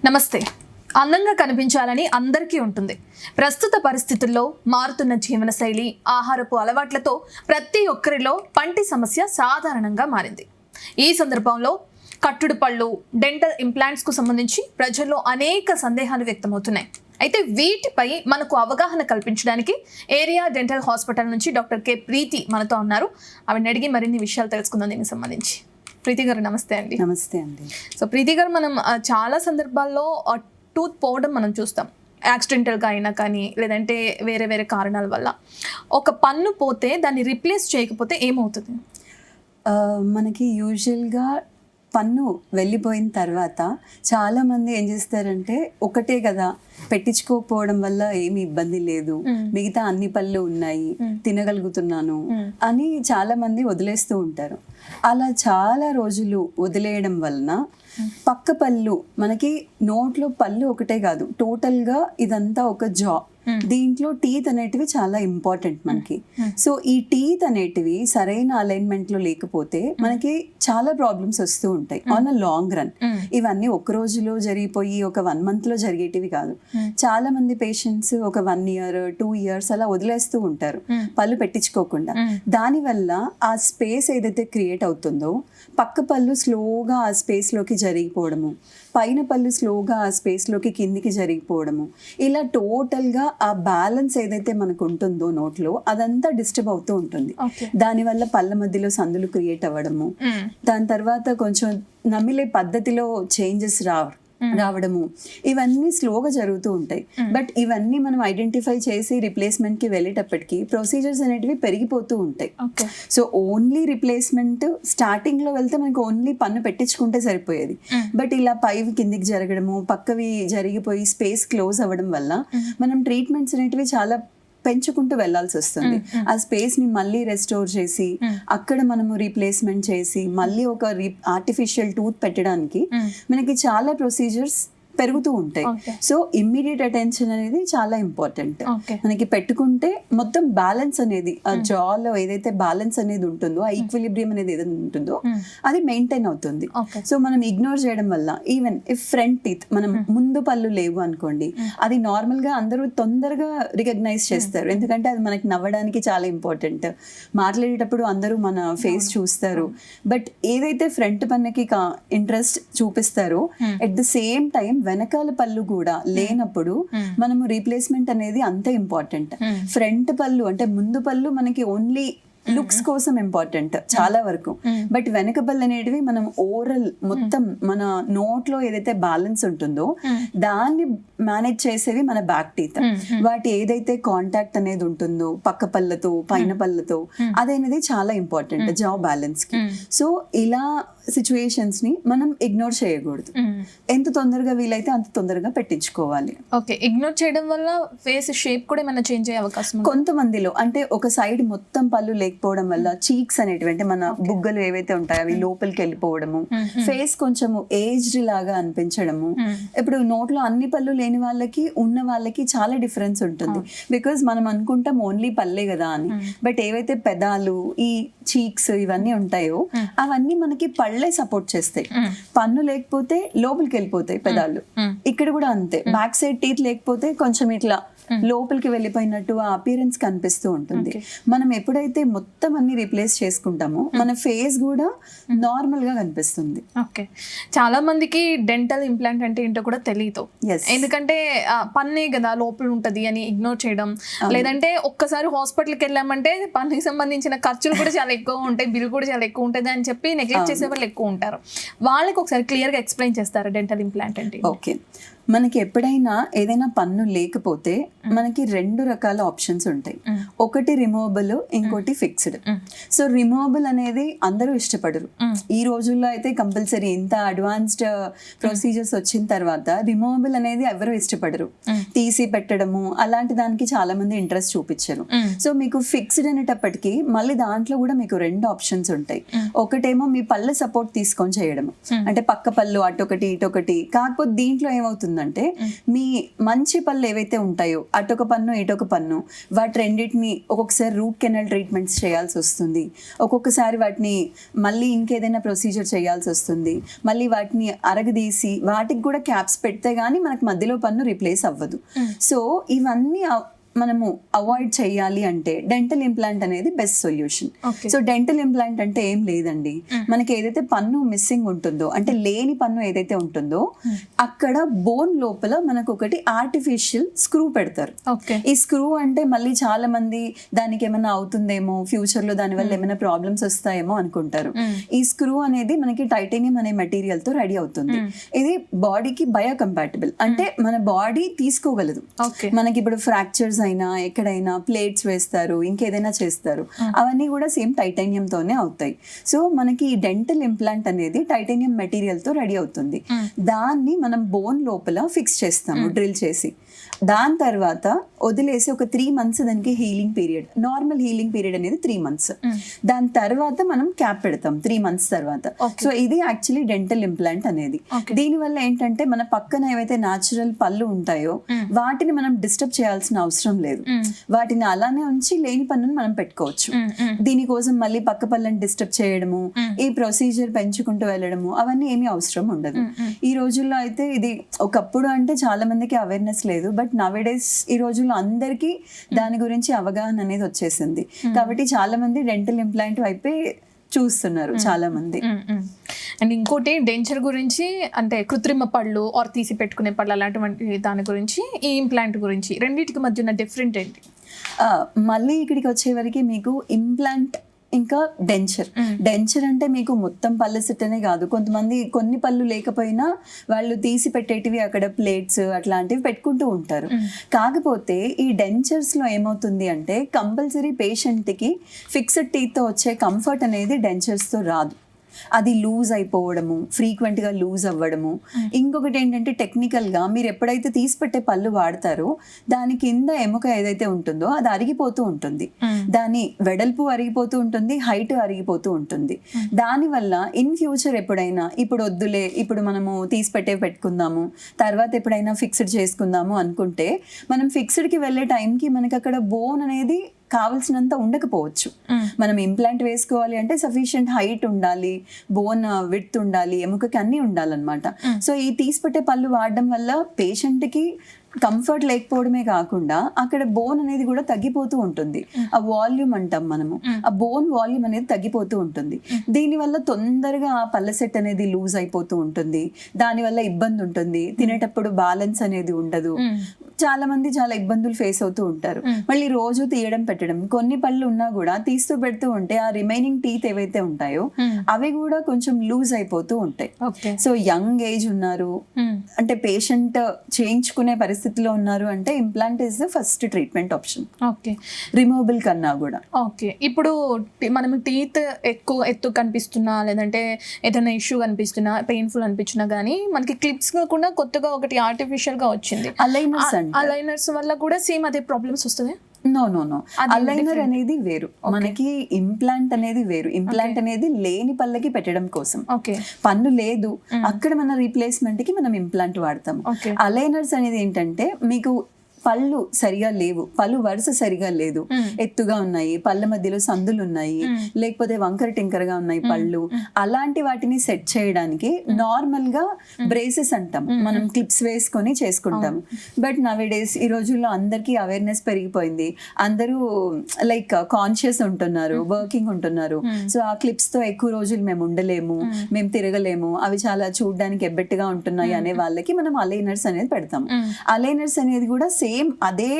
నమస్తే. అందంగా కనిపించాలని అందరికీ ఉంటుంది. ప్రస్తుత పరిస్థితుల్లో మారుతున్న జీవనశైలి, ఆహారపు అలవాట్లతో ప్రతి ఒక్కరిలో పంటి సమస్య సాధారణంగా మారింది. ఈ సందర్భంలో కట్టుడు పళ్ళు, డెంటల్ ఇంప్లాంట్స్కు సంబంధించి ప్రజల్లో అనేక సందేహాలు వ్యక్తమవుతున్నాయి. అయితే వీటిపై మనకు అవగాహన కల్పించడానికి ఏరియా డెంటల్ హాస్పిటల్ నుంచి డాక్టర్ కె ప్రీతి మనతో ఉన్నారు. ఆవిడని అడిగి మరిన్ని విషయాలు తెలుసుకుందాం దీనికి సంబంధించి. ప్రీతి గారు నమస్తే అండి. నమస్తే అండి. సో ప్రీతి గారు, మనం చాలా సందర్భాల్లో టూత్ పోవడం మనం చూస్తాం. యాక్సిడెంటల్గా అయినా కానీ, లేదంటే వేరే వేరే కారణాల వల్ల ఒక పన్ను పోతే దాన్ని రీప్లేస్ చేయకపోతే ఏమవుతుంది? మనకి యూజువల్గా పన్ను వెళ్ళిపోయిన తర్వాత చాలామంది ఏం చేస్తారంటే, ఒకటే కదా పెట్టించుకోకపోవడం వల్ల ఏమి ఇబ్బంది లేదు, మిగతా అన్ని పళ్ళు ఉన్నాయి, తినగలుగుతున్నాను అని చాలా మంది వదిలేస్తూ ఉంటారు. అలా చాలా రోజులు వదిలేయడం వలన పక్క పళ్ళు, మనకి నోట్లో పళ్ళు ఒకటే కాదు, టోటల్గా ఇదంతా ఒక జా, దీంట్లో టీత్ అనేటివి చాలా ఇంపార్టెంట్ మనకి. సో ఈ టీత్ అనేటివి సరైన అలైన్మెంట్ లో లేకపోతే మనకి చాలా ప్రాబ్లమ్స్ వస్తూ ఉంటాయి ఆన్ అ లాంగ్ రన్. ఇవన్నీ ఒక రోజులో జరిగిపోయి ఒక 1 month లో జరిగేటివి కాదు. చాలా మంది పేషెంట్స్ ఒక 1 year 2 years అలా వదిలేస్తూ ఉంటారు పళ్ళు పెట్టించుకోకుండా. దానివల్ల ఆ స్పేస్ ఏదైతే క్రియేట్ అవుతుందో, పక్క పళ్ళు స్లోగా ఆ స్పేస్ లోకి జరిగిపోవడము, పైన పళ్ళు స్లోగా ఆ స్పేస్ లోకి కిందికి జరిగిపోవడము, ఇలా టోటల్ గా ఆ బ్యాలెన్స్ ఏదైతే మనకు ఉంటుందో నోట్లో, అదంతా డిస్టర్బ్ అవుతూ ఉంటుంది. దానివల్ల పళ్ళ మధ్యలో సందులు క్రియేట్ అవ్వడము, దాని తర్వాత కొంచెం నమిలే పద్ధతిలో చేంజెస్ రావడము, ఇవన్నీ స్లోగా జరుగుతూ ఉంటాయి. బట్ ఇవన్నీ మనం ఐడెంటిఫై చేసి రిప్లేస్మెంట్ కి వెళ్ళేటప్పటికి ప్రొసీజర్స్ అనేటివి పెరిగిపోతూ ఉంటాయి. సో ఓన్లీ రిప్లేస్మెంట్ స్టార్టింగ్ లో వెళ్తే మనకి ఓన్లీ పన్ను పెట్టించుకుంటే సరిపోయేది. బట్ ఇలా పైవి కిందికి జరగడము, పక్కవి జరిగిపోయి స్పేస్ క్లోజ్ అవ్వడం వల్ల మనం ట్రీట్మెంట్స్ అనేటివి చాలా పెంచుకుంటూ వెళ్లాల్సి వస్తుంది. ఆ స్పేస్ ని మళ్ళీ రెస్టోర్ చేసి అక్కడ మనము రీప్లేస్మెంట్ చేసి మళ్ళీ ఒక ఆర్టిఫిషియల్ టూత్ పెట్టడానికి మనకి చాలా ప్రొసీజర్స్ పెరుగుతూ ఉంటాయి. సో ఇమ్మీడియట్ అటెన్షన్ అనేది చాలా ఇంపార్టెంట్. మనకి పెట్టుకుంటే మొత్తం బ్యాలెన్స్ అనేది, ఆ జాలో ఏదైతే బ్యాలెన్స్ అనేది ఉంటుందో, ఆ ఈక్విలిబ్రియం అనేది ఏదైతే ఉంటుందో అది మెయింటైన్ అవుతుంది. సో మనం ఇగ్నోర్ చేయడం వల్ల, ఈవెన్ ఇఫ్ ఫ్రంట్ టీత్, మనం ముందు పళ్ళు లేవు అనుకోండి, అది నార్మల్ గా అందరూ తొందరగా రికగ్నైజ్ చేస్తారు, ఎందుకంటే అది మనకి నవ్వడానికి చాలా ఇంపార్టెంట్. మాట్లాడేటప్పుడు అందరూ మన ఫేస్ చూస్తారు. బట్ ఏదైతే ఫ్రంట్ పన్నుకి ఇంట్రెస్ట్ చూపిస్తారో, ఎట్ ద సేమ్ టైం వెనకాల పళ్ళు కూడా లేనప్పుడు మనము రీప్లేస్మెంట్ అనేది అంతే ఇంపార్టెంట్. ఫ్రంట్ పళ్ళు అంటే ముందు పళ్ళు మనకి ఓన్లీ లుక్స్ కోసం ఇంపార్టెంట్ చాలా వరకు. బట్ వెనక పళ్ళు అనేటివి మనం ఓరల్ మొత్తం మన నోట్లో ఏదైతే బ్యాలెన్స్ ఉంటుందో దాన్ని మేనేజ్ చేసేవి మన బ్యాక్ టీత్. వాటి ఏదైతే కాంటాక్ట్ అనేది ఉంటుందో పక్క పళ్ళతో పైన పళ్ళతో, అదనేది చాలా ఇంపార్టెంట్ జా బ్యాలెన్స్ కి. సో ఇలా సిచ్యువేషన్స్ ని మనం ఇగ్నోర్ చేయకూడదు. ఎంత తొందరగా వీలైతే అంత తొందరగా పెట్టించుకోవాలి. ఓకే, ఇగ్నోర్ చేయడం వల్ల ఫేస్ షేప్ కూడా ఏమైనా చేంజ్ అయ్యే అవకాశం? కొంతమందిలో అంటే ఒక సైడ్ మొత్తం పళ్ళు లేకపోవడం వల్ల చీక్స్ అనేటివి, అంటే మన బుగ్గలు ఏవైతే ఉంటాయో అవి లోపలికి వెళ్ళిపోవడము, ఫేస్ కొంచెము ఏజ్డ్ లాగా అనిపించడము. ఇప్పుడు నోట్లో అన్ని పళ్ళు లేని వాళ్ళకి ఉన్న వాళ్ళకి చాలా డిఫరెన్స్ ఉంటుంది. బికాజ్ మనం అనుకుంటాం ఓన్లీ పళ్ళే కదా అని. బట్ ఏవైతే పెదాలు, ఈ చీక్స్ ఇవన్నీ ఉంటాయో అవన్నీ మనకి పళ్ళే సపోర్ట్ చేస్తాయి. పన్ను లేకపోతే లోపలికి వెళ్ళిపోతాయి పెదాలు. ఇక్కడ కూడా అంతే, బ్యాక్ సైడ్ టీత్ లేకపోతే కొంచెం ఇట్లా లోపలికి వెళ్ళిపోయినట్టు ఆ అపియరెన్స్ కనిపిస్తూ ఉంటుంది. మనం ఎప్పుడైతే మొత్తం అన్ని రీప్లేస్ చేసుకుంటామో మన ఫేస్ కూడా నార్మల్ గా కనిపిస్తుంది. ఓకే, చాలా మందికి డెంటల్ ఇంప్లాంట్ అంటే ఏంటో కూడా తెలియదు. ఎందుకంటే పన్నే కదా లోపల ఉంటది అని ఇగ్నోర్ చేయడం, లేదంటే ఒక్కసారి హాస్పిటల్కి వెళ్ళామంటే పన్నుకి సంబంధించిన ఖర్చులు కూడా చాలా ఎక్కువ ఉంటాయి, బిల్ కూడా చాలా ఎక్కువ ఉంటుంది అని చెప్పి నెగ్లెక్ట్ చేసే వాళ్ళు ఎక్కువ ఉంటారు. వాళ్ళకి ఒకసారి క్లియర్ గా ఎక్స్ప్లెయిన్ చేస్తారా డెంటల్ ఇంప్లాంట్ అంటే? ఓకే, మనకి ఎప్పుడైనా ఏదైనా పన్ను లేకపోతే మనకి 2 రకాల ఆప్షన్స్ ఉంటాయి. ఒకటి రిమూవబుల్, ఇంకోటి ఫిక్స్డ్. సో రిమూవబుల్ అనేది అందరూ ఇష్టపడరు. ఈ రోజుల్లో అయితే కంపల్సరీ ఇంత అడ్వాన్స్డ్ ప్రొసీజర్స్ వచ్చిన తర్వాత రిమూవబుల్ అనేది ఎవరు ఇష్టపడరు. తీసి పెట్టడము అలాంటి దానికి చాలా మంది ఇంట్రెస్ట్ చూపించరు. సో మీకు ఫిక్స్డ్ అనేటప్పటికీ మళ్ళీ దాంట్లో కూడా మీకు 2 ఆప్షన్స్ ఉంటాయి. ఒకటేమో మీ పళ్ళ సపోర్ట్ తీసుకొని చేయడము, అంటే పక్క పళ్ళు అటొకటి ఇటొకటి. కాకపోతే దీంట్లో ఏమవుతుంది అంటే మీ మంచి పళ్ళు ఏవైతే ఉంటాయో అటొక పన్ను ఇటొక పన్ను, వాటి రెండింటిని ఒక్కొక్కసారి రూట్ కెనాల్ ట్రీట్మెంట్స్ చేయాల్సి వస్తుంది, ఒక్కొక్కసారి వాటిని మళ్ళీ ఇంకేదైనా ప్రొసీజర్ చేయాల్సి వస్తుంది, మళ్ళీ వాటిని అరగదీసి వాటికి కూడా క్యాప్స్ పెడితే కానీ మనకు మధ్యలో పన్ను రిప్లేస్ అవ్వదు. సో ఇవన్నీ మనము అవాయిడ్ చేయాలి అంటే డెంటల్ ఇంప్లాంట్ అనేది best solution. So dental implant అంటే ఏం లేదండి, మనకి ఏదైతే పన్ను మిస్సింగ్ ఉంటుందో అంటే లేని పన్ను ఏదైతే ఉంటుందో అక్కడ బోన్ లోపల మనకు ఒకటి ఆర్టిఫిషియల్ స్క్రూ పెడతారు. ఈ స్క్రూ అంటే మళ్ళీ చాలా మంది దానికి ఏమైనా అవుతుందేమో, ఫ్యూచర్ లో దాని వల్ల ఏమైనా ప్రాబ్లమ్స్ వస్తాయేమో అనుకుంటారు. ఈ స్క్రూ అనేది మనకి టైటానియం అనే మెటీరియల్ తో రెడీ అవుతుంది. ఇది బాడీకి బయోకంపాటిబుల్, అంటే మన బాడీ తీసుకోగలదు. మనకి ఇప్పుడు ఫ్రాక్చర్స్ అయినా ఎక్కడైనా ప్లేట్స్ వేస్తారు, ఇంకేదైనా చేస్తారు, అవన్నీ కూడా సేమ్ టైటానియం తోనే అవుతాయి. సో మనకి ఈ డెంటల్ ఇంప్లాంట్ అనేది టైటానియం మెటీరియల్ తో రెడీ అవుతుంది. దాన్ని మనం బోన్ లోపల ఫిక్స్ చేస్తాము డ్రిల్ చేసి. దాని తర్వాత వదిలేసి ఒక 3 months దానికి healing period, normal healing period అనేది 3 months. దాని తర్వాత మనం క్యాప్ పెడతాం 3 months తర్వాత. సో ఇది యాక్చువల్లీ డెంటల్ ఇంప్లాంట్ అనేది. దీనివల్ల ఏంటంటే మన పక్కన ఏవైతే న్యాచురల్ పళ్ళు ఉంటాయో వాటిని మనం డిస్టర్బ్ చేయాల్సిన అవసరం లేదు, వాటిని అలానే ఉంచి లేని పన్నును మనం పెట్టుకోవచ్చు. దీనికోసం మళ్ళీ పక్క పళ్ళని డిస్టర్బ్ చేయడము, ఈ ప్రొసీజర్ పెంచుకుంటూ వెళ్ళడము అవన్నీ ఏమీ అవసరం ఉండదు. ఈ రోజుల్లో అయితే ఇది ఒకప్పుడు అంటే చాలా మందికి అవేర్నెస్ లేదు, బట్ నవేడేస్ ఈ రోజుల్లో అందరికీ దాని గురించి అవగాహన అనేది వచ్చేసింది. కాబట్టి చాలా మంది డెంటల్ ఇంప్లాంట్ వైపే చూస్తున్నారు చాలా మంది. అండ్ ఇంకోటి డెంచర్ గురించి, అంటే కృత్రిమ పళ్ళు ఆర్ తీసి పెట్టుకునే పళ్ళు అలాంటి దాని గురించి, ఈ ఇంప్లాంట్ గురించి రెండింటికి మధ్య ఉన్న డిఫరెంట్ ఏంటి? మళ్ళీ ఇక్కడికి వచ్చేవరకు మీకు ఇంప్లాంట్ ఇంకా డెంచర్ అంటే మీకు మొత్తం పళ్ళ సెట్ అనే కాదు, కొంతమంది కొన్ని పళ్ళు లేకపోయినా వాళ్ళు తీసి పెట్టేటివి అక్కడ ప్లేట్స్ అట్లాంటివి పెట్టుకుంటూ ఉంటారు. కాకపోతే ఈ డెంచర్స్ లో ఏమవుతుంది అంటే కంపల్సరీ పేషెంట్ కి ఫిక్స్డ్ టీత్ తో వచ్చే కంఫర్ట్ అనేది డెంచర్స్ తో రాదు. అది లూజ్ అయిపోవడము, ఫ్రీక్వెంట్గా లూజ్ అవ్వడము. ఇంకొకటి ఏంటంటే టెక్నికల్గా మీరు ఎప్పుడైతే తీసి పెట్టే పళ్ళు వాడతారో దాని కింద ఎముక ఏదైతే ఉంటుందో అది అరిగిపోతూ ఉంటుంది, దాని వెడల్పు అరిగిపోతూ ఉంటుంది, హైట్ అరిగిపోతూ ఉంటుంది. దానివల్ల ఇన్ ఫ్యూచర్ ఎప్పుడైనా ఇప్పుడు వద్దులే, ఇప్పుడు మనము తీసి పెట్టుకుందాము, తర్వాత ఎప్పుడైనా ఫిక్స్డ్ చేసుకుందాము అనుకుంటే మనం ఫిక్స్డ్కి వెళ్ళే టైంకి మనకి అక్కడ బోన్ అనేది కావలసినంత ఉండకపోవచ్చు. మనం ఇంప్లాంట్ వేసుకోవాలి అంటే సఫిషియంట్ హైట్ ఉండాలి, బోన్ విడ్త్ ఉండాలి, ఎముకకి అన్నీ ఉండాలన్నమాట. సో ఈ తీసిపెట్టే పళ్ళు వాడడం వల్ల పేషెంట్కి కంఫర్ట్ లేకపోవడమే కాకుండా అక్కడ బోన్ అనేది కూడా తగ్గిపోతూ ఉంటుంది. ఆ వాల్యూమ్ అంటాం మనము, ఆ బోన్ వాల్యూమ్ అనేది తగ్గిపోతూ ఉంటుంది. దీనివల్ల తొందరగా ఆ పళ్ళ సెట్ అనేది లూజ్ అయిపోతూ ఉంటుంది, దానివల్ల ఇబ్బంది ఉంటుంది, తినేటప్పుడు బ్యాలెన్స్ అనేది ఉండదు. చాలా మంది చాలా ఇబ్బందులు ఫేస్ అవుతూ ఉంటారు. మళ్ళీ రోజు తీయడం పెట్టడం, కొన్ని పళ్ళు ఉన్నా కూడా తీస్తూ పెడుతూ ఉంటే ఆ రిమైనింగ్ టీత్ ఏవైతే ఉంటాయో అవి కూడా కొంచెం లూజ్ అయిపోతూ ఉంటాయి. సో యంగ్ ఏజ్ ఉన్నారు అంటే పేషెంట్ చేయించుకునే పరిస్థితిలో ఉన్నారు అంటే implant is the first treatment option. Okay, removable కన్నా కూడా. ఓకే, ఇప్పుడు మనం టీత్ ఎత్తు కనిపిస్తున్నా లేదంటే ఏదైనా ఇష్యూ కనిపిస్తున్నా, పెయిన్ఫుల్ అనిపించినా కానీ మనకి క్లిప్స్ కాకుండా కొత్తగా ఒకటి ఆర్టిఫిషియల్ గా వచ్చింది అలైనర్స్ వల్ల కూడా సేమ్ అదే ప్రాబ్లమ్స్ వస్తుంది. నో అలైనర్ అనేది వేరు, మనకి ఇంప్లాంట్ అనేది వేరు. ఇంప్లాంట్ అనేది లేని పళ్ళకి పెట్టడం కోసం, పన్ను లేదు అక్కడ మన రీప్లేస్మెంట్ కి మనం ఇంప్లాంట్ వాడతాం. అలైనర్స్ అనేది ఏంటంటే మీకు పళ్ళు సరిగా లేవు, పళ్ళు వరుస సరిగా లేదు, ఎత్తుగా ఉన్నాయి, పళ్ళ మధ్యలో సందులు ఉన్నాయి, లేకపోతే వంకర టింకరగా ఉన్నాయి పళ్ళు, అలాంటి వాటిని సెట్ చేయడానికి నార్మల్ గా బ్రేసెస్ అంటాం, మనం క్లిప్స్ వేసుకొని చేసుకుంటాం. బట్ నవేడేస్ ఈ రోజుల్లో అందరికీ అవేర్నెస్ పెరిగిపోయింది, అందరూ లైక్ కాన్షియస్ ఉంటున్నారు, వర్కింగ్ ఉంటున్నారు. సో ఆ క్లిప్స్ తో ఎక్కువ రోజులు మేము ఉండలేము, మేము తిరగలేము, అవి చాలా చూడడానికి ఎబ్బెట్టుగా ఉంటున్నాయి అనే వాళ్ళకి మనం అలైనర్స్ అనేది పెడతాం. అలైనర్స్ అనేది కూడా సేమ్ అదే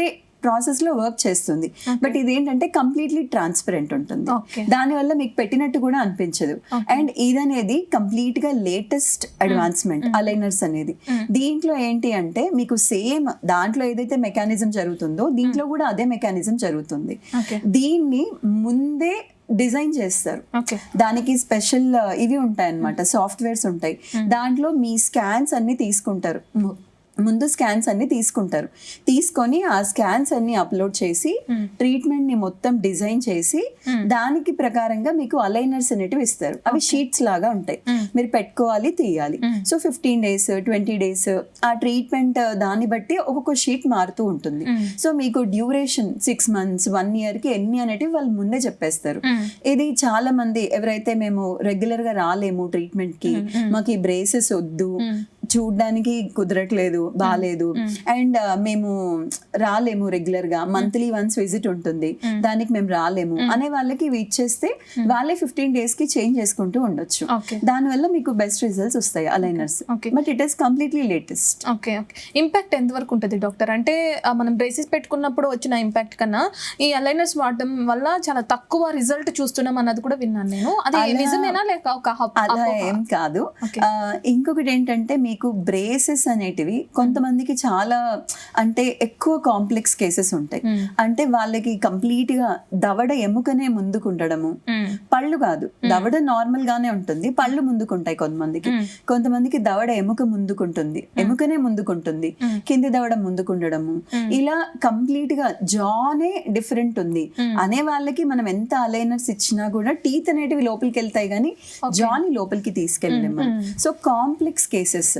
ప్రాసెస్ లో వర్క్ చేస్తుంది, బట్ ఇదేంటంటే కంప్లీట్లీ ట్రాన్స్పరెంట్ ఉంటుంది, దానివల్ల మీకు పెట్టినట్టు కూడా అనిపించదు. అండ్ ఇదనేది కంప్లీట్ గా లేటెస్ట్ అడ్వాన్స్మెంట్ అలైనర్స్ అనేది. దీంట్లో ఏంటి అంటే మీకు సేమ్ దాంట్లో ఏదైతే మెకానిజం జరుగుతుందో దీంట్లో కూడా అదే మెకానిజం జరుగుతుంది. దీన్ని ముందే డిజైన్ చేస్తారు, దానికి స్పెషల్ ఇవి ఉంటాయి అన్నమాట, సాఫ్ట్వేర్స్ ఉంటాయి, దాంట్లో మీ స్కాన్స్ అన్ని తీసుకుంటారు ముందు స్కాన్స్ అన్ని తీసుకొని ఆ స్కాన్స్ అన్ని అప్లోడ్ చేసి ట్రీట్మెంట్ ని మొత్తం డిజైన్ చేసి దానికి ప్రకారంగా మీకు అలైనర్స్ అనేటివి ఇస్తారు. అవి షీట్స్ లాగా ఉంటాయి, మీరు పెట్టుకోవాలి, తీయాలి. సో 15 days 20 days ఆ ట్రీట్మెంట్ దాన్ని బట్టి ఒక్కొక్క షీట్ మారుతూ ఉంటుంది. సో మీకు డ్యూరేషన్ 6 months 1 year కి ఎన్ని అనేటివి వాళ్ళు ముందే చెప్పేస్తారు. ఇది చాలా మంది ఎవరైతే మేము రెగ్యులర్ గా రాలేము ట్రీట్మెంట్ కి, మాకు ఈ బ్రేసెస్ వద్దు, చూడ్డానికి కుదరట్లేదు, బాగాలేదు, అండ్ మేము రాలేము, రెగ్యులర్ గా మంత్లీ వన్స్ విజిట్ ఉంటుంది, దానికి మేము రాలేము అనే వాళ్ళకి ఇవి ఇచ్చేస్తే వాళ్ళే 15 days కి చేంజ్ చేసుకుంటూ ఉండొచ్చు. దానివల్ల మీకు బెస్ట్ రిజల్ట్స్ వస్తాయి aligners. But it is completely latest. Okay okay. Impact ఎంత వరకు ఉంటుంది డాక్టర్? అంటే మనం బ్రేసెస్ పెట్టుకున్నప్పుడు వచ్చిన ఇంపాక్ట్ కన్నా ఈ అలైనర్స్ వాడడం వల్ల చాలా తక్కువ రిజల్ట్ చూస్తున్నాం అన్నది కూడా విన్నాను నేను. అది నిజమేనా లేక అలా ఏం కాదు. ఇంకొకటి ఏంటంటే మీకు బ్రేసెస్ అనేటివి కొంతమందికి చాలా అంటే ఎక్కువ కాంప్లెక్స్ కేసెస్ ఉంటాయి. అంటే వాళ్ళకి కంప్లీట్ గా దవడ ఎముకనే ముందుకు ఉండడము, పళ్ళు కాదు, దవడ నార్మల్ గానే ఉంటుంది, పళ్ళు ముందుకుంటాయి కొంతమందికి దవడ ఎముక ముందుకుంటుంది, ఎముకనే ముందుకుంటుంది, కింది దవడ ముందుకుండడము, ఇలా కంప్లీట్ గా జానే డిఫరెంట్ ఉంది అనే వాళ్ళకి మనం ఎంత అలైనర్స్ ఇచ్చినా కూడా టీత్ అనేటివి లోపలికి వెళ్తాయి కానీ జాని లోపలికి తీసుకెళ్ళలేము. సో కాంప్లెక్స్ కేసెస్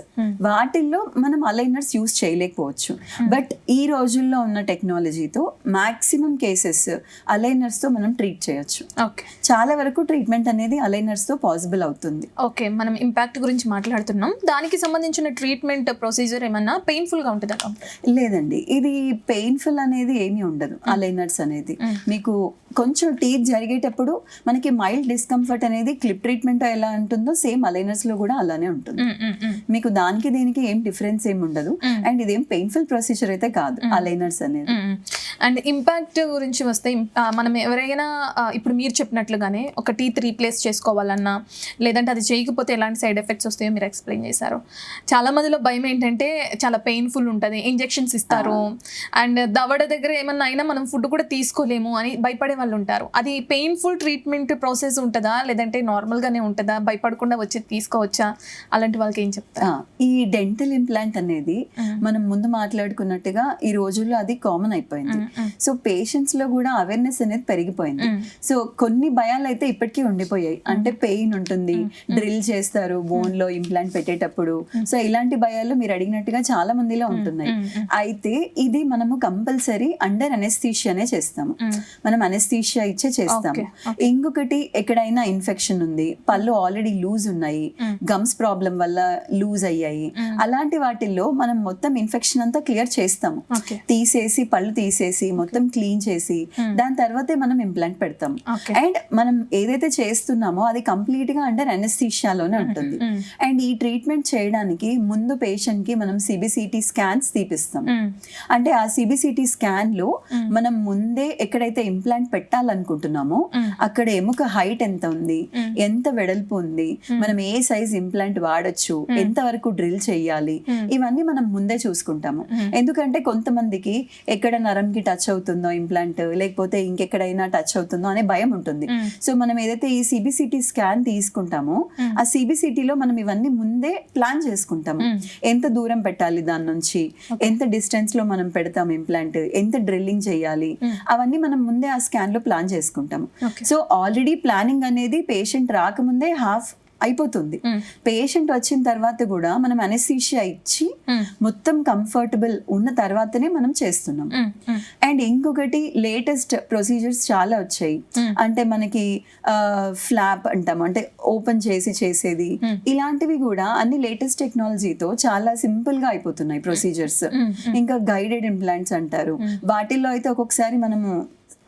వాటిల్లో మనం అలైనర్స్ యూస్ చేయలేకపోవచ్చు. బట్ ఈ రోజుల్లో ఉన్న టెక్నాలజీతో మాక్సిమం కేసెస్ అలైనర్స్ తో మనం ట్రీట్ చేయొచ్చు. చాలా వరకు ట్రీట్మెంట్ అనేది అలైనర్స్ తో పాసిబుల్ అవుతుంది. ఓకే, మనం ఇంపాక్ట్ గురించి మాట్లాడుతున్నాం. దానికి సంబంధించిన ట్రీట్మెంట్ ప్రొసీజర్ ఏమన్నా పెయిన్ఫుల్ గా ఉంటుందా? లేదండి, ఇది పెయిన్ఫుల్ అనేది ఏమీ ఉండదు. అలైనర్స్ అనేది మీకు కొంచెం టీత్ జరిగేటప్పుడు మనకి మైల్డ్ డిస్కంఫర్ట్ అనేది క్లిప్ ట్రీట్మెంట్ ఎలా ఉంటుందో సేమ్ అలైనర్స్ లో కూడా అలానే ఉంటుంది. మీకు దానికి దీనికి ఏం డిఫరెన్స్ ఏమి ఉండదు. అండ్ ఇదేం పెయిన్ఫుల్ ప్రొసీజర్ అయితే కాదు అలైనర్స్ అనేది. అండ్ ఇంపాక్ట్ గురించి వస్తే మనం ఎవరైనా ఇప్పుడు మీరు చెప్పినట్లుగానే ఒక టీత్ రీప్లేస్ చేసుకోవాలన్నా లేదంటే అది చేయకపోతే ఎలాంటి సైడ్ ఎఫెక్ట్స్ వస్తాయో మీరు ఎక్స్ప్లెయిన్ చేశారు. చాలా మందిలో భయం ఏంటంటే చాలా పెయిన్ఫుల్ ఉంటుంది, ఇంజెక్షన్స్ ఇస్తారు, అండ్ దవడ దగ్గర ఏమన్నా అయినా మనం ఫుడ్ కూడా తీసుకోలేము అని భయపడే వాళ్ళు ఉంటారు. అది పెయిన్ఫుల్ ట్రీట్మెంట్ ప్రాసెస్ ఉంటుందా లేదంటే నార్మల్ గానే ఉంటుందా? భయపడకుండా వచ్చి తీసుకోవచ్చా? అలాంటి వాళ్ళకి ఏం చెప్తారు? ఈ డెంటల్ ఇంప్లాంట్ అనేది మనం ముందు మాట్లాడుకున్నట్టుగా ఈ రోజుల్లో అది కామన్ అయిపోయింది. సో పేషెంట్స్ లో కూడా అవేర్నెస్ అనేది పెరిగిపోయింది. సో కొన్ని భయాలు అయితే ఇప్పటికీ ఉండిపోయాయి. అంటే పెయిన్ ఉంటుంది, డ్రిల్ చేస్తారు బోన్ లో ఇంప్లాంట్ పెట్టేటప్పుడు. సో ఇలాంటి భయాలు మీరు అడిగినట్టుగా చాలా మందిలో ఉంటున్నాయి. అయితే ఇది మనము కంపల్సరీ అండర్ అనెస్థీషియానే చేస్తాము. మనం అనెస్థీషియా ఇచ్చే చేస్తాము. ఇంకొకటి ఎక్కడైనా ఇన్ఫెక్షన్ ఉంది, పళ్ళు ఆల్రెడీ లూజ్ ఉన్నాయి, గమ్స్ ప్రాబ్లం వల్ల లూజ్ అయ్యాయి, అలాంటి వాటిల్లో మనం మొత్తం ఇన్ఫెక్షన్ అంతా క్లియర్ చేస్తాము. తీసేసి పళ్ళు తీసేసి మొత్తం క్లీన్ చేసి దాని తర్వాతే మనం ఇంప్లాంట్ పెడతాము. అండ్ మనం ఏదైతే చేస్తున్నామో అది కంప్లీట్ గా అండర్ అనెస్థీషియాలోనే ఉంటుంది. అండ్ ఈ ట్రీట్మెంట్ చేయడానికి ముందు పేషెంట్ కి మనం సిబిసిటీ స్కాన్స్ తీపిస్తాం. అంటే ఆ సిబిసిటీ స్కాన్ లో మనం ముందే ఎక్కడైతే ఇంప్లాంట్ పెట్టాలనుకుంటున్నామో అక్కడ ఎముక హైట్ ఎంత ఉంది, ఎంత వెడల్పు ఉంది, మనం ఏ సైజ్ ఇంప్లాంట్ వాడచ్చు, ఎంత వరకు డ్రిల్ చేయాలి, ఇవన్నీ మనం ముందే చూసుకుంటాము. ఎందుకంటే కొంతమందికి ఎక్కడ నరంకి టచ్ అవుతుందో ఇంప్లాంట్, లేకపోతే ఇంకెక్కడైనా టచ్ అవుతుందో అనే భయం ఉంటుంది. సో మనం ఏదైతే ఈ సిబిసిటీ స్కాన్ తీసుకుంటామో ఆ సిబిసిటీలో మనం ఇవన్నీ ముందే ప్లాన్ చేసుకుంటాము. ఎంత దూరం పెట్టాలి, దాని నుంచి ఎంత డిస్టెన్స్ లో మనం పెడతాం ఇంప్లాంట్, ఎంత డ్రిల్లింగ్ చేయాలి, అవన్నీ మనం ముందే ఆ స్కాన్ లో ప్లాన్ చేసుకుంటాము. సో ఆల్రెడీ ప్లానింగ్ అనేది పేషెంట్ రాకముందే హాఫ్ అయిపోతుంది. పేషెంట్ వచ్చిన తర్వాత కూడా మనం అనెస్థీషియా ఇచ్చి మొత్తం కంఫర్టబుల్ ఉన్న తర్వాతనే మనం చేస్తున్నాం. అండ్ ఇంకొకటి లేటెస్ట్ ప్రొసీజర్స్ చాలా వచ్చాయి. అంటే మనకి ఫ్లాప్ అంటాము, అంటే ఓపెన్ చేసి చేసేది, ఇలాంటివి కూడా అన్ని లేటెస్ట్ టెక్నాలజీతో చాలా సింపుల్ గా అయిపోతున్నాయి ప్రొసీజర్స్. ఇంకా గైడెడ్ ఇంప్లాంట్స్ అంటారు, వాటిల్లో అయితే ఒక్కొక్కసారి మనము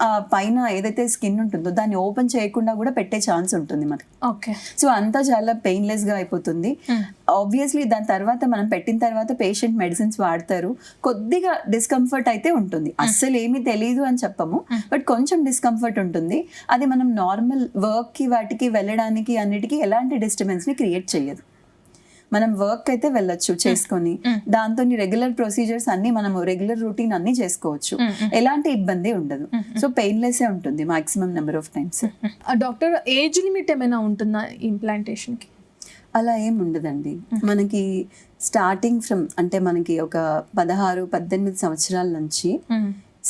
ఆ పైన ఏదైతే స్కిన్ ఉంటుందో దాన్ని ఓపెన్ చేయకుండా కూడా పెట్టే ఛాన్స్ ఉంటుంది మనకి. సో అంతా చాలా పెయిన్లెస్ గా అయిపోతుంది. ఆబ్వియస్లీ దాని తర్వాత మనం పెట్టిన తర్వాత పేషెంట్ మెడిసిన్స్ వాడతారు, కొద్దిగా డిస్కంఫర్ట్ అయితే ఉంటుంది. అస్సలు ఏమీ తెలియదు అని చెప్పము, బట్ కొంచెం డిస్కంఫర్ట్ ఉంటుంది. అది మనం నార్మల్ వర్క్ కి వాటికి వెళ్ళడానికి అన్నిటికీ ఎలాంటి డిస్టర్బెన్స్ ని క్రియేట్ చేయదు. మనం వర్క్ అయితే వెళ్ళొచ్చు చేసుకొని, దాంతో రెగ్యులర్ ప్రొసీజర్స్ అన్ని మనము రెగ్యులర్ రూటీన్ అన్ని చేసుకోవచ్చు, ఎలాంటి ఇబ్బంది ఉండదు. సో పెయిన్లెస్ ఉంటుంది maximum number of times. Doctor, age limit ఏమైనా ఉంటుందా ఇంప్లాంటేషన్ కి? అలా ఏం ఉండదండి. మనకి స్టార్టింగ్ ఫ్రమ్ అంటే మనకి ఒక 16-18 సంవత్సరాల నుంచి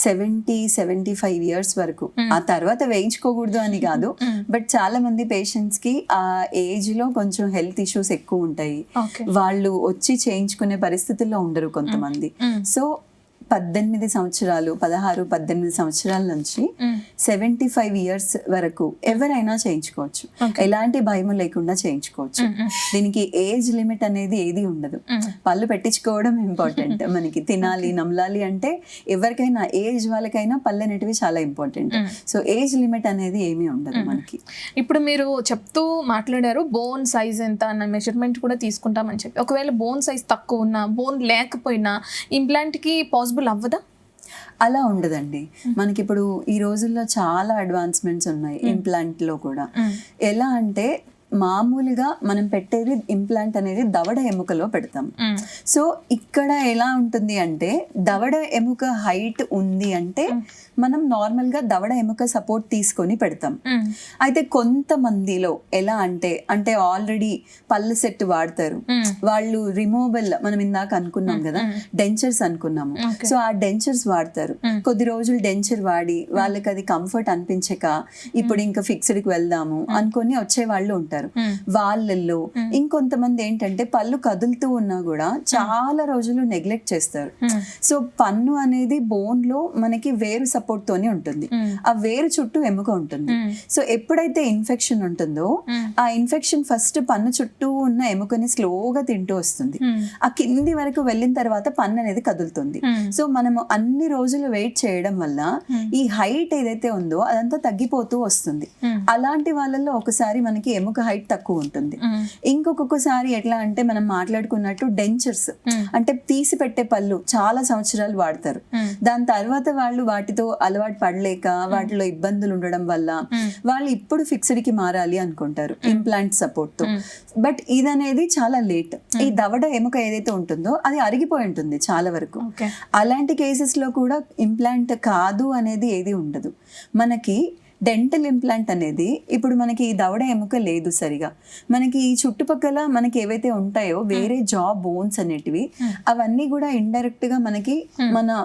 70-75 ఇయర్స్ వరకు, ఆ తర్వాత వేయించుకోకూడదు అని కాదు, బట్ చాలా మంది పేషెంట్స్ కి ఆ ఏజ్ లో కొంచెం హెల్త్ ఇష్యూస్ ఎక్కువ ఉంటాయి, వాళ్ళు వచ్చి చేయించుకునే పరిస్థితుల్లో ఉండరు కొంతమంది. సో 16-18 సంవత్సరాల నుంచి 75 ఇయర్స్ వరకు ఎవరైనా చేయించుకోవచ్చు, ఎలాంటి భయం లేకుండా చేయించుకోవచ్చు. దీనికి ఏజ్ లిమిట్ అనేది ఏది ఉండదు. పళ్ళు పెట్టించుకోవడం ఇంపార్టెంట్, మనకి తినాలి నమలాలి అంటే ఎవరికైనా ఏజ్ వాళ్ళకైనా పళ్ళు అనేటివి చాలా ఇంపార్టెంట్. సో ఏజ్ లిమిట్ అనేది ఏమీ ఉండదు మనకి. ఇప్పుడు మీరు చెప్తూ మాట్లాడారు బోన్ సైజ్ ఎంత అన్న మెజర్మెంట్ కూడా తీసుకుంటామని చెప్పి, ఒకవేళ బోన్ సైజ్ తక్కువ ఉన్నా బోన్ లేకపోయినా ఇంప్లాంట్కి పాసిబుల్ అవ్వదా? అలా ఉండదండి. మనకి ఇప్పుడు ఈ రోజుల్లో చాలా అడ్వాన్స్మెంట్స్ ఉన్నాయి ఇంప్లాంట్ లో కూడా. ఎలా అంటే మామూలుగా మనం పెట్టేది ఇంప్లాంట్ అనేది దవడ ఎముకలో పెడతాం. సో ఇక్కడ ఎలా ఉంటుంది అంటే దవడ ఎముక హైట్ ఉంది అంటే మనం నార్మల్ గా దవడ ఎముక సపోర్ట్ తీసుకొని పెడతాం. అయితే కొంతమందిలో ఎలా అంటే ఆల్రెడీ పళ్ళు సెట్ వాడతారు, వాళ్ళు రిమూవబుల్, మనం ఇందాక అనుకున్నాం కదా డెంచర్స్ అనుకున్నాము, సో ఆ డెంచర్స్ వాడతారు. కొద్ది రోజులు డెంచర్ వాడి వాళ్ళకి అది కంఫర్ట్ అనిపించక ఇప్పుడు ఇంకా ఫిక్స్డ్ కి వెళ్దాము అనుకొని వచ్చే వాళ్ళు ఉంటారు. వాళ్ళల్లో ఇంకొంతమంది ఏంటంటే పళ్ళు కదులుతూ ఉన్నా కూడా చాలా రోజులు నెగ్లెక్ట్ చేస్తారు. సో పన్ను అనేది బోన్ లో మనకి వేరు సపోర్ట్ తోనే ఉంటుంది, ఆ వేరు చుట్టూ ఎముక ఉంటుంది. సో ఎప్పుడైతే ఇన్ఫెక్షన్ ఉంటుందో ఆ ఇన్ఫెక్షన్ ఫస్ట్ పన్ను చుట్టూ ఉన్న ఎముకని స్లోగా తింటూ వస్తుంది. ఆ కింది వరకు వెళ్ళిన తర్వాత పన్ను అనేది కదులుతుంది. సో మనము అన్ని రోజులు వెయిట్ చేయడం వల్ల ఈ హైట్ ఏదైతే ఉందో అదంతా తగ్గిపోతూ వస్తుంది. అలాంటి వాళ్ళల్లో ఒకసారి మనకి ఎముక హైట్ తక్కువ ఉంటుంది. ఇంకొకసారి ఎట్లా అంటే మనం మాట్లాడుకున్నట్టు డెంచర్స్ అంటే తీసి పెట్టే పళ్ళు చాలా సంవత్సరాలు వాడతారు, దాని తర్వాత వాళ్ళు వాటితో అలవాటు పడలేక వాటిలో ఇబ్బందులు ఉండడం వల్ల వాళ్ళు ఇప్పుడు ఫిక్స్డ్ కి మారాలి అనుకుంటారు ఇంప్లాంట్ సపోర్ట్ తో. బట్ ఇదనేది చాలా లేట్. ఈ దవడ ఎముక ఏదైతే ఉంటుందో అది అరిగిపోయి ఉంటుంది చాలా వరకు. అలాంటి కేసెస్ లో కూడా ఇంప్లాంట్ కాదు అనేది ఏది ఉండదు. మనకి డెంటల్ ఇంప్లాంట్ అనేది ఇప్పుడు మనకి ఈ దవడ ఎముక లేదు సరిగా, మనకి ఈ చుట్టుపక్కల మనకి ఏవైతే ఉంటాయో వేరే జా బోన్స్ అనేటివి అవన్నీ కూడా ఇండైరెక్ట్ గా మనకి మన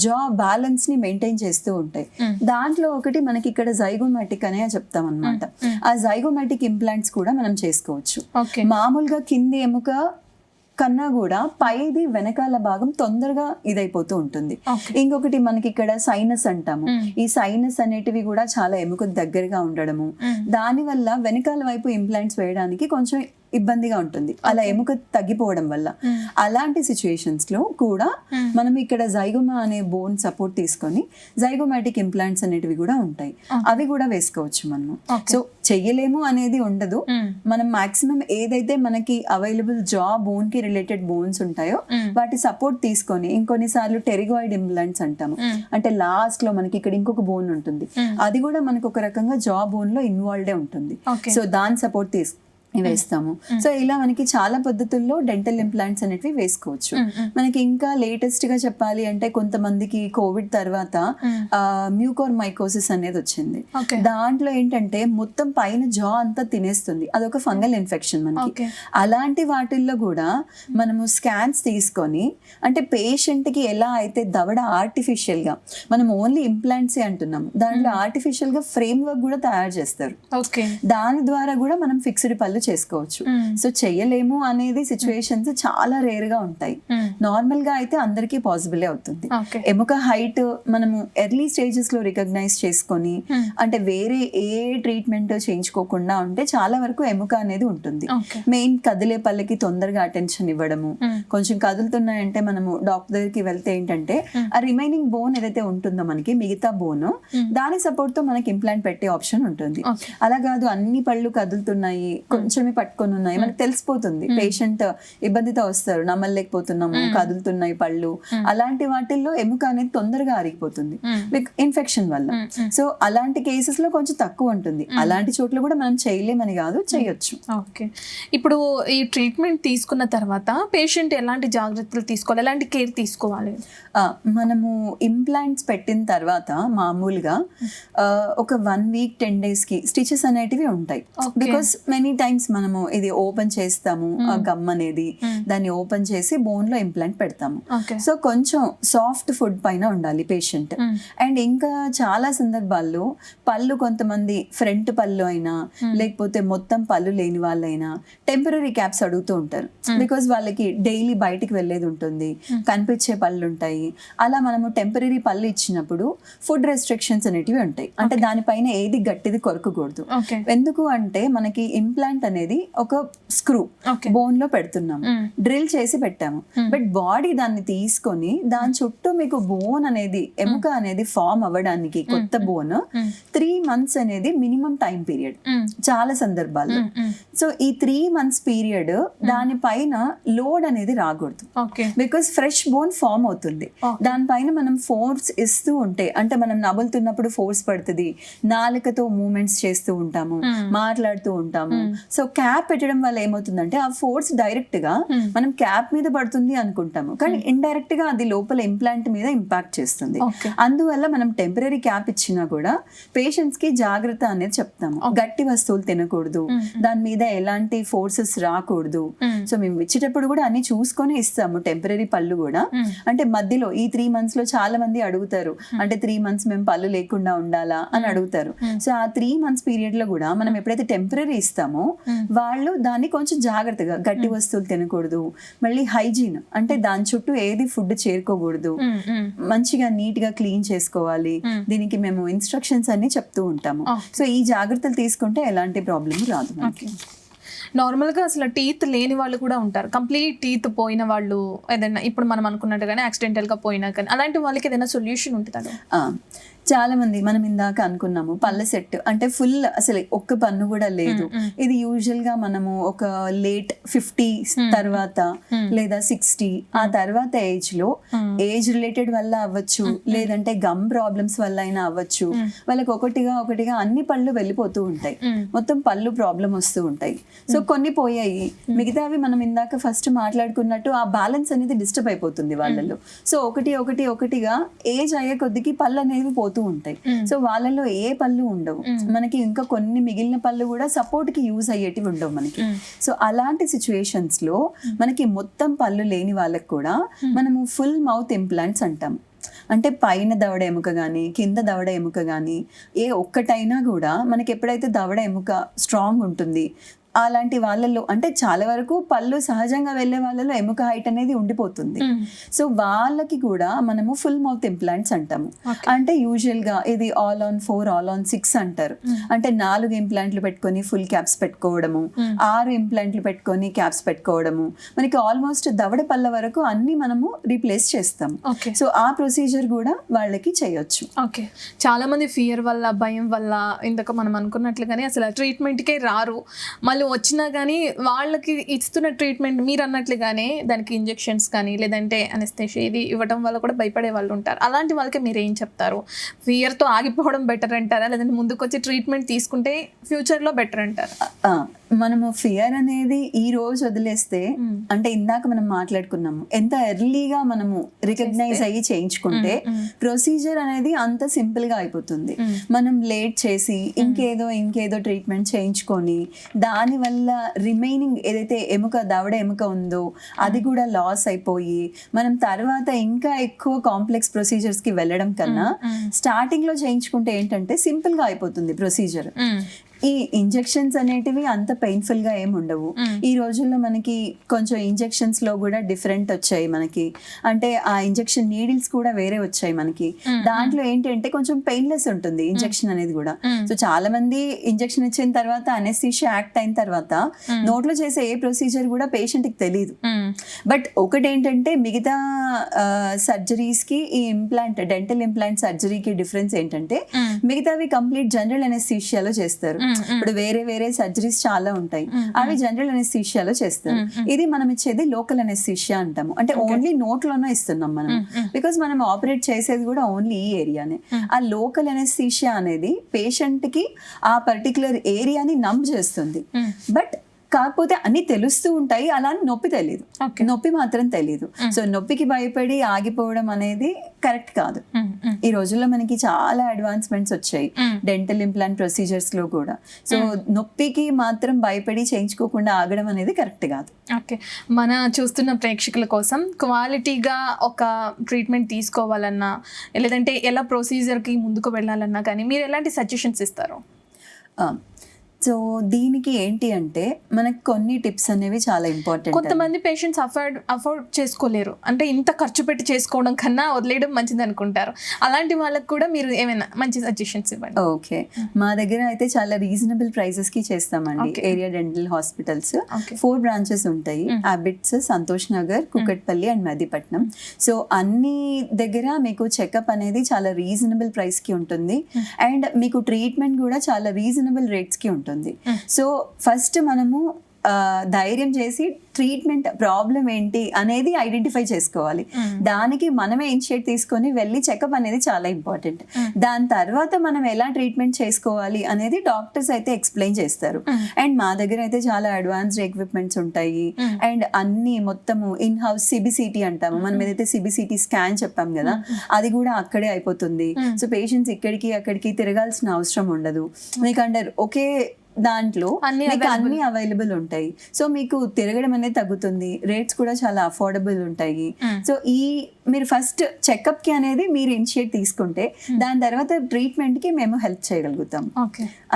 జా బ్యాలెన్స్ ని మెయింటైన్ చేస్తూ ఉంటాయి. దాంట్లో ఒకటి మనకి ఇక్కడ జైగోమాటిక్ అనే చెప్తాం అనమాట. ఆ జైగోమాటిక్ ఇంప్లాంట్స్ కూడా మనం చేసుకోవచ్చు. మామూలుగా కింది ఎముక కన్నా కూడా పైది వెనకాల భాగం తొందరగా ఇదైపోతూ ఉంటుంది. ఇంకొకటి మనకి ఇక్కడ సైనస్ అంటాము, ఈ సైనస్ అనేటివి కూడా చాలా ఎముకకు దగ్గరగా ఉండడము, దాని వల్ల వెనకాల వైపు ఇంప్లాంట్స్ వేయడానికి కొంచెం ఇబ్బందిగా ఉంటుంది, అలా ఎముక తగ్గిపోవడం వల్ల. అలాంటి సిచ్యుయేషన్స్ లో కూడా మనం ఇక్కడ జైగోమా అనే బోన్ సపోర్ట్ తీసుకొని జైగోమాటిక్ ఇంప్లాంట్స్ అనేటివి కూడా ఉంటాయి, అవి కూడా వేసుకోవచ్చు మనము. సో చెయ్యలేము అనేది ఉండదు. మనం మాక్సిమం ఏదైతే మనకి అవైలబుల్ జా బోన్ కి రిలేటెడ్ బోన్స్ ఉంటాయో వాటి సపోర్ట్ తీసుకొని, ఇంకొన్నిసార్లు టెరిగాయిడ్ ఇంప్లాంట్స్ అంటాము, అంటే లాస్ట్ లో మనకి ఇక్కడ ఇంకొక బోన్ ఉంటుంది, అది కూడా మనకు ఒక రకంగా జా బోన్ లో ఇన్వాల్వ్డే ఉంటుంది. సో దాని సపోర్ట్ వేస్తాము. సో ఇలా మనకి చాలా పద్ధతుల్లో డెంటల్ ఇంప్లాంట్స్ అనేవి వేసుకోవచ్చు. మనకి ఇంకా లేటెస్ట్ గా చెప్పాలి అంటే కొంతమందికి కోవిడ్ తర్వాత మ్యూకోర్మైకోసిస్ అనేది వచ్చింది. దాంట్లో ఏంటంటే మొత్తం పైన జా అంతా తినేస్తుంది, అదొక ఫంగల్ ఇన్ఫెక్షన్ మనకి. అలాంటి వాటిల్లో కూడా మనము స్కాన్స్ తీసుకొని, అంటే పేషెంట్ కి ఎలా అయితే దవడ ఆర్టిఫిషియల్ గా, మనం ఓన్లీ ఇంప్లాంట్స్ అంటున్నాము, దాంట్లో ఆర్టిఫిషియల్ గా ఫ్రేమ్ వర్క్ కూడా తయారు చేస్తారు. దాని ద్వారా కూడా మనం ఫిక్స్డ్ పళ్ళు చేసుకోవచ్చు. సో చెయ్యలేము అనేది సిచ్యువేషన్స్ చాలా రేర్ గా ఉంటాయి. నార్మల్ గా అయితే అందరికీ పాసిబుల్ అవుతుంది. ఎముక హైట్ మనము ఎర్లీ స్టేజెస్ లో రికగ్నైజ్ చేసుకొని, అంటే వేరే ఏ ట్రీట్మెంట్ చేయించుకోకుండా ఉంటే చాలా వరకు ఎముక అనేది ఉంటుంది. మెయిన్ కదిలే పళ్ళకి తొందరగా అటెన్షన్ ఇవ్వడము, కొంచెం కదులుతున్నాయంటే మనము డాక్టర్ దగ్గరికి వెళ్తే ఏంటంటే ఆ రిమైనింగ్ బోన్ ఏదైతే ఉంటుందో మనకి మిగతా బోన్, దాని సపోర్ట్ తో మనకి ఇంప్లాంట్ పెట్టే ఆప్షన్ ఉంటుంది. అలా కాదు అన్ని పళ్ళు కదులుతున్నాయి, కొంచెమే పట్టుకొని ఉన్నాయి, మనకు తెలిసిపోతుంది, పేషెంట్ ఇబ్బందితో వస్తారు, నమ్మలేకపోతున్నాము, కదులుతున్నాయి పళ్ళు, అలాంటి వాటిల్లో ఎముక అనేది తొందరగా అరిగిపోతుంది ఇన్ఫెక్షన్ వల్ల. సో అలాంటి కేసెస్ లో కొంచెం తక్కువ ఉంటుంది. అలాంటి చోట్ల కూడా మనం చేయలేమని కాదు, చేయొచ్చు. ఓకే, ఇప్పుడు ఈ ట్రీట్మెంట్ తీసుకున్న తర్వాత పేషెంట్ ఎలాంటి జాగ్రత్తలు తీసుకోవాలి, ఎలాంటి కేర్ తీసుకోవాలి? మనము ఇంప్లాంట్స్ పెట్టిన తర్వాత మామూలుగా ఒక 1 వీక్ 10 days కి స్టిచెస్ అనేటివి ఉంటాయి. బికాస్ మెనీ టైమ్స్ మీన్స్ మనము ఇది ఓపెన్ చేస్తాము, ఆ గమ్ అనేది దాన్ని ఓపెన్ చేసి బోన్ లో ఇంప్లాంట్ పెడతాము. ఓకే. సో కొంచెం సాఫ్ట్ ఫుడ్ పైన ఉండాలి పేషెంట్. అండ్ ఇంకా చాలా సందర్భాల్లో పళ్ళు కొంతమంది ఫ్రంట్ పళ్ళు అయినా లేకపోతే మొత్తం పళ్ళు లేని వాళ్ళైనా టెంపరీ క్యాప్స్ అడుగుతూ ఉంటారు. బికాస్ వాళ్ళకి డైలీ బయటికి వెళ్ళేది ఉంటుంది, కనిపించే పళ్ళు ఉంటాయి. అలా మనము టెంపరీ పళ్ళు ఇచ్చినప్పుడు ఫుడ్ రెస్ట్రిక్షన్స్ అనేటివి ఉంటాయి. అంటే దానిపైన ఏది గట్టిది కొరకకూడదు. ఓకే. ఎందుకు అంటే మనకి ఇంప్లాంట్ అనేది ఒక స్క్రూ బోన్ లో పెడుతున్నాము, డ్రిల్ చేసి పెట్టాము. బట్ బాడీ దాన్ని తీసుకొని దాని చుట్టూ మీకు బోన్ అనేది ఎముక అనేది ఫామ్ అవ్వడానికి కొత్త బోన్ 3 months అనేది మినిమం టైం పీరియడ్ చాలా సందర్భాల్లో. సో ఈ 3 months పీరియడ్ దానిపైన లోడ్ అనేది రాకూడదు. బికాస్ ఫ్రెష్ బోన్ ఫామ్ అవుతుంది. దానిపైన మనం ఫోర్స్ ఇస్తూ ఉంటే, అంటే మనం నవ్వులుతున్నప్పుడు ఫోర్స్ పడుతుంది, నాలుకతో మూమెంట్స్ చేస్తూ ఉంటాము, మాట్లాడుతూ ఉంటాము. సో క్యాప్ పెట్టడం వల్ల ఏమవుతుందంటే ఆ ఫోర్స్ డైరెక్ట్ గా మనం క్యాప్ మీద పడుతుంది అనుకుంటాము, కానీ ఇండైరెక్ట్ గా అది లోపల ఇంప్లాంట్ మీద ఇంపాక్ట్ చేస్తుంది. అందువల్ల మనం టెంపరీ క్యాప్ ఇచ్చినా కూడా పేషెంట్స్ కి జాగ్రత్త అనేది చెప్తాము. గట్టి వస్తువులు తినకూడదు, దాని మీద ఎలాంటి ఫోర్సెస్ రాకూడదు. సో మేము ఇచ్చేటప్పుడు కూడా అన్ని చూసుకొని ఇస్తాము. టెంపరీ పళ్ళు కూడా అంటే మధ్యలో ఈ 3 months లో చాలా మంది అడుగుతారు, అంటే 3 months మేము పళ్ళు లేకుండా ఉండాలా అని అడుగుతారు. సో ఆ 3 months పీరియడ్ లో కూడా మనం ఎప్పుడైతే టెంపరీ ఇస్తామో వాళ్ళు దాన్ని కొంచెం జాగ్రత్తగా, గట్టి వస్తువులు తినకూడదు, మళ్ళీ హైజీన్ అంటే దాని చుట్టూ ఏది ఫుడ్ చేరుకోకూడదు, మంచిగా నీట్ గా క్లీన్ చేసుకోవాలి. దీనికి మేము ఇన్స్ట్రక్షన్స్ అన్ని చెప్తూ ఉంటాము. సో ఈ జాగ్రత్తలు తీసుకుంటే ఎలాంటి ప్రాబ్లం రాదు. నార్మల్గా అసలు టీత్ లేని వాళ్ళు కూడా ఉంటారు, కంప్లీట్ టీత్ పోయిన వాళ్ళు, ఏదైనా ఇప్పుడు మనం అనుకున్నట్టుగానే యాక్సిడెంటల్గా పోయినా కానీ అలాంటి వాళ్ళకి ఏదైనా సొల్యూషన్ ఉంటుందా? చాలా మంది మనం ఇందాక అనుకున్నాము పళ్ళ సెట్ అంటే ఫుల్ అసలు ఒక్క పన్ను కూడా లేదు. ఇది యూజువల్ గా మనము ఒక లేట్ 50s తర్వాత లేదా 60 ఆ తర్వాత ఏజ్ లో ఏజ్ రిలేటెడ్ వల్ల అవ్వచ్చు, లేదంటే గమ్ ప్రాబ్లమ్స్ వల్ల అయినా అవ్వచ్చు. వాళ్ళకి ఒకటిగా అన్ని పళ్ళు వెళ్ళిపోతూ ఉంటాయి, మొత్తం పళ్ళు ప్రాబ్లం వస్తూ ఉంటాయి. సో కొన్ని పోయాయి, మిగతావి మనం ఇందాక ఫస్ట్ మాట్లాడుకున్నట్టు ఆ బ్యాలెన్స్ అనేది డిస్టర్బ్ అయిపోతుంది వాళ్ళలో. సో ఒకటిగా ఏజ్ అయ్యే కొద్దికి పళ్ళు అనేవి పోతూ ఉంటాయి. సో వాళ్ళలో ఏ పళ్ళు ఉండవు మనకి, ఇంకా కొన్ని మిగిలిన పళ్ళు కూడా సపోర్ట్ కి యూజ్ అయ్యేటివి ఉండవు మనకి. సో అలాంటి సిచ్యువేషన్స్ లో మనకి మొత్తం పళ్ళు లేని వాళ్ళకి కూడా మనము ఫుల్ మౌత్ ఇంప్లాంట్స్ అంటాం. అంటే పైన దవడ ఎముక కానీ కింద దవడ ఎముక కానీ ఏ ఒక్కటైనా కూడా మనకి ఎప్పుడైతే దవడ ఎముక స్ట్రాంగ్ ఉంటుంది అలాంటి వాళ్ళల్లో, అంటే చాలా వరకు పళ్ళు సహజంగా వెళ్ళే వాళ్ళలో ఎముక హైట్ అనేది ఉండిపోతుంది. సో వాళ్ళకి కూడా మనము ఫుల్ మౌత్ ఇంప్లాంట్స్ అంటాము. అంటే యూజువల్ గా ఇది all on 4 all on 6 అంటారు. అంటే 4 ఇంప్లాంట్లు పెట్టుకొని ఫుల్ క్యాప్స్ పెట్టుకోవడము, 6 ఇంప్లాంట్లు పెట్టుకొని క్యాప్స్ పెట్టుకోవడము, మనకి ఆల్మోస్ట్ దవడ పళ్ళ వరకు అన్ని మనము రీప్లేస్ చేస్తాము. సో ఆ ప్రొసీజర్ కూడా వాళ్ళకి చేయొచ్చు. ఓకే. చాలా మంది ఫియర్ వల్ల, భయం వల్ల ఇందాక మనం అనుకున్నట్లుగానే అసలు ట్రీట్మెంట్కే రారు. మళ్ళీ వచ్చినా కానీ వాళ్ళకి ఇస్తున్న ట్రీట్మెంట్ మీరు అన్నట్లుగానే దానికి ఇంజెక్షన్స్ కానీ లేదంటే అనెస్థీషియా ఇది ఇవ్వడం వల్ల కూడా భయపడే వాళ్ళు ఉంటారు. అలాంటి వాళ్ళకి మీరు ఏం చెప్తారు? ఫియర్తో ఆగిపోవడం బెటర్ అంటారా, లేదంటే ముందుకు వచ్చి ట్రీట్మెంట్ తీసుకుంటే ఫ్యూచర్లో బెటర్ అంటారా? మనము ఫియర్ అనేది ఈ రోజు వదిలేస్తే, అంటే ఇందాక మనం మాట్లాడుకున్నాము ఎంత ఎర్లీగా మనము రికగ్నైజ్ అయ్యి చేయించుకుంటే ప్రొసీజర్ అనేది అంత సింపుల్ గా అయిపోతుంది. మనం లేట్ చేసి ఇంకేదో ట్రీట్మెంట్ చేయించుకొని దాని వల్ల రిమైనింగ్ ఏదైతే దవడ ఎముక ఉందో అది కూడా లాస్ అయిపోయి మనం తర్వాత ఇంకా ఎక్కువ కాంప్లెక్స్ ప్రొసీజర్స్ కి వెళ్ళడం కన్నా స్టార్టింగ్ లో చేయించుకుంటే ఏంటంటే సింపుల్ గా అయిపోతుంది ప్రొసీజర్. ఈ ఇంజెక్షన్స్ అనేటివి అంత పెయిన్ఫుల్ గా ఏమి ఉండవు. ఈ రోజుల్లో మనకి కొంచెం ఇంజెక్షన్స్ లో కూడా డిఫరెంట్ వచ్చాయి మనకి, అంటే ఆ ఇంజెక్షన్ నీడిల్స్ కూడా వేరే వచ్చాయి మనకి. దాంట్లో ఏంటంటే కొంచెం పెయిన్లెస్ ఉంటుంది ఇంజెక్షన్ అనేది కూడా. సో చాలా మంది ఇంజెక్షన్ ఇచ్చిన తర్వాత అనెస్థీషియా యాక్ట్ అయిన తర్వాత నోట్లో చేసే ఏ ప్రొసీజర్ కూడా పేషెంట్ కి తెలియదు. బట్ ఒకటి ఏంటంటే మిగతా సర్జరీస్ కి ఈ డెంటల్ ఇంప్లాంట్ సర్జరీకి డిఫరెన్స్ ఏంటంటే మిగతావి కంప్లీట్ జనరల్ అనెస్థీషియాలో చేస్తారు. ఇప్పుడు వేరే సర్జరీస్ చాలా ఉంటాయి, అవి జనరల్ అనెస్థీషియాలో చేస్తారు. ఇది మనం ఇచ్చేది లోకల్ అనెస్థీషియా అంటాము. అంటే ఓన్లీ నోట్లోనే ఇస్తున్నాం మనం, బికాస్ మనం ఆపరేట్ చేసేది కూడా ఓన్లీ ఈ ఏరియానే. ఆ లోకల్ అనెస్థీషియా అనేది పేషెంట్ కి ఆ పర్టికులర్ ఏరియాని నంబ్ చేస్తుంది, బట్ కాకపోతే అన్ని తెలుస్తూ ఉంటాయి, అలా అని నొప్పి తెలియదు, Okay. నొప్పి మాత్రం తెలియదు. సో నొప్పికి భయపడి ఆగిపోవడం అనేది కరెక్ట్ కాదు. ఈ రోజుల్లో మనకి చాలా అడ్వాన్స్మెంట్స్ వచ్చాయి డెంటల్ ఇంప్లాంట్ ప్రొసీజర్స్ లో కూడా. సో నొప్పికి మాత్రం భయపడి చేయించుకోకుండా ఆగడం అనేది కరెక్ట్ కాదు. ఓకే, మన చూస్తున్న ప్రేక్షకుల కోసం క్వాలిటీగా ఒక ట్రీట్మెంట్ తీసుకోవాలన్నా లేదంటే ఎలా ప్రొసీజర్కి ముందుకు వెళ్ళాలన్నా కానీ మీరు ఎలాంటి సజెషన్స్ ఇస్తారు? సో దీనికి ఏంటి అంటే మనకు కొన్ని టిప్స్ అనేవి చాలా ఇంపార్టెంట్. కొంతమంది పేషెంట్స్ అఫోర్డ్ చేసుకోలేరు, అంటే ఇంత ఖర్చు పెట్టి చేసుకోవడం కన్నా వదిలేయడం మంచిది అనుకుంటారు. అలాంటి వాళ్ళకి కూడా మీరు ఏమైనా మంచి సజెషన్స్ ఇవ్వండి. ఓకే, మా దగ్గర అయితే చాలా రీజనబుల్ ప్రైసెస్ కి చేస్తామండి. ఏరియా డెంటల్ హాస్పిటల్స్ 4 బ్రాంచెస్ ఉంటాయి. అబిట్స్, సంతోష్ నగర్, కుకట్పల్లి అండ్ మెహదీపట్నం. సో అన్ని దగ్గర మీకు చెకప్ అనేది చాలా రీజనబుల్ ప్రైస్ కి ఉంటుంది అండ్ మీకు ట్రీట్మెంట్ కూడా చాలా రీజనబుల్ రేట్స్ కి ఉంటుంది. సో ఫస్ట్ మనము ధైర్యం చేసి ట్రీట్మెంట్ ప్రాబ్లం ఏంటి అనేది ఐడెంటిఫై చేసుకోవాలి. దానికి మనమే ఇనిషియేట్ తీసుకొని వెళ్ళి చెకప్ అనేది చాలా ఇంపార్టెంట్. దాని తర్వాత మనం ఎలా ట్రీట్మెంట్ చేసుకోవాలి అనేది డాక్టర్స్ అయితే ఎక్స్ప్లెయిన్ చేస్తారు. అండ్ మా దగ్గర అయితే చాలా అడ్వాన్స్డ్ ఎక్విప్మెంట్స్ ఉంటాయి అండ్ అన్ని మొత్తము ఇన్ హౌస్ సిబిసిటీ అంటాము. మనం ఏదైతే సిబిసిటీ స్కాన్ చెప్పాం కదా, అది కూడా అక్కడే అయిపోతుంది. సో పేషెంట్స్ ఇక్కడికి అక్కడికి తిరగాల్సిన అవసరం ఉండదు. మీకు ఒకే దాంట్లో మీకు అన్ని అవైలబుల్ ఉంటాయి. సో మీకు తిరగడం అనేది తగ్గుతుంది, రేట్స్ కూడా చాలా అఫోర్డబుల్ ఉంటాయి. సో మీరు ఫస్ట్ చెకప్ కి అనేది మీరు ఇనిషియేట్ తీసుకుంటే దాని తర్వాత ట్రీట్మెంట్ కి మేము హెల్ప్ చేయగలుగుతాం.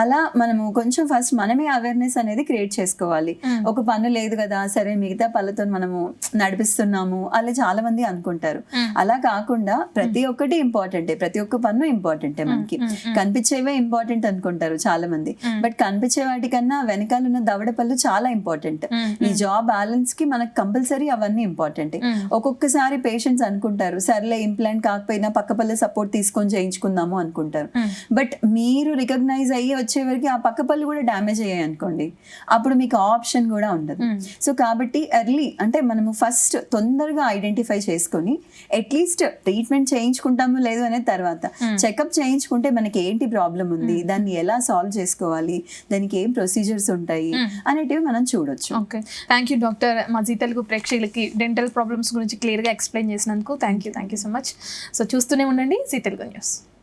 అలా మనము కొంచెం ఫస్ట్ మనమే అవేర్నెస్ అనేది క్రియేట్ చేసుకోవాలి. ఒక పన్ను లేదు కదా, సరే మిగతా పళ్ళతో మనము నడిపిస్తున్నాము అలా చాలా మంది అనుకుంటారు. అలా కాకుండా ప్రతి ఒక్కటి ఇంపార్టెంటే, ప్రతి ఒక్క పన్ను ఇంపార్టెంటే. మనకి కనిపించేవే ఇంపార్టెంట్ అనుకుంటారు చాలా మంది, బట్ కనిపించే వాటికన్నా వెనకాల ఉన్న దవడ పళ్ళు చాలా ఇంపార్టెంట్. ఈ జాబ్ బ్యాలెన్స్ కి మనకు కంపల్సరీ అవన్నీ ఇంపార్టెంట్. ఒక్కొక్కసారి పేషెంట్స్ అనుకుంటారు సర్లే ఇంప్లాంట్ కాకపోయినా పక్క పళ్ళు సపోర్ట్ తీసుకొని చేయించుకుందాము అనుకుంటారు. బట్ మీరు రికగ్నైజ్ అయ్యి వచ్చే వరకు ఆ పక్క పళ్ళు కూడా డ్యామేజ్ అయ్యాయి అనుకోండి, అప్పుడు మీకు ఆప్షన్ కూడా ఉండదు. సో కాబట్టి ఎర్లీ అంటే మనము ఫస్ట్ తొందరగా ఐడెంటిఫై చేసుకొని అట్లీస్ట్ ట్రీట్మెంట్ చేయించుకుంటాము లేదు అనే తర్వాత చెకప్ చేయించుకుంటే మనకి ఏంటి ప్రాబ్లం ఉంది, దాన్ని ఎలా సాల్వ్ చేసుకోవాలి, దానికి ఏం ప్రొసీజర్స్ ఉంటాయి అనేటివి మనం చూడొచ్చు. Okay, thank you doctor. మా జీ తెలుగు ప్రేక్షకులకి డెంటల్ ప్రాబ్లమ్స్ గురించి క్లియర్గా ఎక్స్ప్లెయిన్ చేసినందుకు thank you so much. So చూస్తూనే ఉండండి జీ తెలుగు న్యూస్.